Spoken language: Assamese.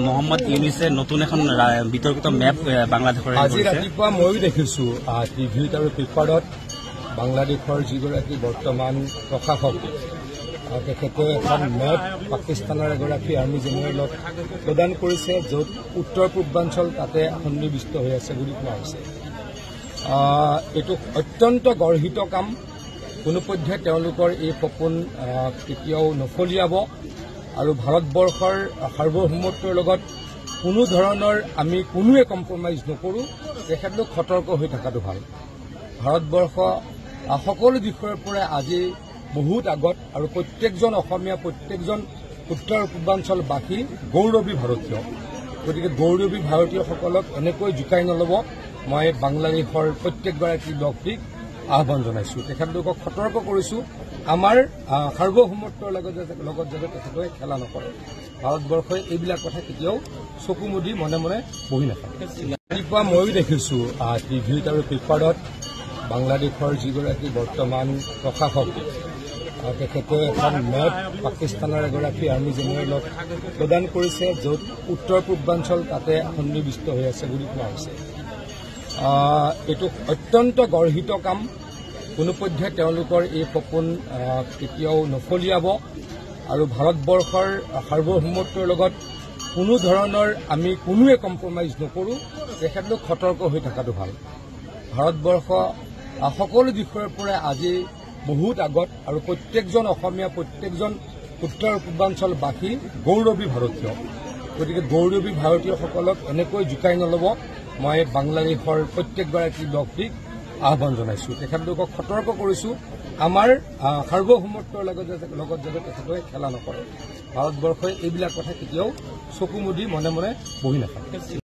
মোহাম্মদ ইউনিছে নতুন এখন বিতৰ্কিত মেপ বাংলাদেশৰ আজি ৰাতিপুৱা ময়ো দেখিছো টিভিত আৰু পেপাৰত বাংলাদেশৰ যিগৰাকী বৰ্তমান প্ৰশাসক তেখেতে এখন মেপ পাকিস্তানৰ এগৰাকী আৰ্মি জেনেৰেলক প্ৰদান কৰিছে য'ত উত্তৰ পূৰ্বাঞ্চল তাতে সন্নিৱিষ্ট হৈ আছে বুলি কোৱা হৈছে। এইটো অত্যন্ত গৰ্হিত কাম। কোনোপধ্যে তেওঁলোকৰ এই সপোন কেতিয়াও নফলিয়াব আৰু ভাৰতবৰ্ষৰ সাৰ্বভৌমত্বৰ লগত কোনো ধৰণৰ আমি কোনোৱে কম্প্ৰমাইজ নকৰোঁ। তেখেতলোক সতৰ্ক হৈ থকাটো ভাল। ভাৰতবৰ্ষ সকলো দিশৰ পৰা আজি বহুত আগত আৰু প্ৰত্যেকজন অসমীয়া প্ৰত্যেকজন উত্তৰ পূৰ্বাঞ্চলবাসী গৌৰৱী ভাৰতীয়। গতিকে গৌৰৱী ভাৰতীয়সকলক এনেকৈ জোকাই নল'ব মই বাংলাদেশৰ প্ৰত্যেকগৰাকী ব্যক্তিক আহ্বান জনাইছোঁ। তেখেতলোকক সতৰ্ক কৰিছোঁ আমাৰ সাৰ্বভৌমত্বৰ লগত যাতে তেখেতে খেলা নকৰে। ভাৰতবৰ্ষই এইবিলাক কথা কেতিয়াও চকু মুদি মনে মনে বহি নাথাকে। ৰাতিপুৱা ময়ো দেখিছোঁ টিভিত আৰু পেপাৰত বাংলাদেশৰ যিগৰাকী বৰ্তমান প্ৰশাসক তেখেতে এখন মেপ পাকিস্তানৰ এগৰাকী আৰ্মি জেনেৰেলক প্ৰদান কৰিছে য'ত উত্তৰ পূৰ্বাঞ্চল তাতে সন্নিৱিষ্ট হৈ আছে বুলি কোৱা হৈছে। এইটো অত্যন্ত গৰ্হিত কাম। কোনোপধ্যে তেওঁলোকৰ এই সপোন কেতিয়াও নফলিয়াব আৰু ভাৰতবৰ্ষৰ সাৰ্বভৌমত্বৰ লগত কোনো ধৰণৰ আমি কোনোৱে কম্প্ৰমাইজ নকৰোঁ। তেখেতলোক সতৰ্ক হৈ থকাটো ভাল। ভাৰতবৰ্ষ সকলো দিশৰ পৰা আজি বহুত আগত আৰু প্ৰত্যেকজন অসমীয়া প্ৰত্যেকজন উত্তৰ পূৰ্বাঞ্চলবাসী গৌৰৱী ভাৰতীয়। গতিকে গৌৰৱী ভাৰতীয়সকলক এনেকৈ জোকাই নল'ব মই বাংলাদেশৰ প্ৰত্যেকগৰাকী ব্যক্তিক আহ্বান জনাইছোঁ। তেখেতলোকক সতৰ্ক কৰিছোঁ আমাৰ সাৰ্বভৌমত্বৰ লগত যাতে তেখেতে খেলা নকৰে। ভাৰতবৰ্ষই এইবিলাক কথা কেতিয়াও চকু মুদি মনে মনে বহি নাথাকে।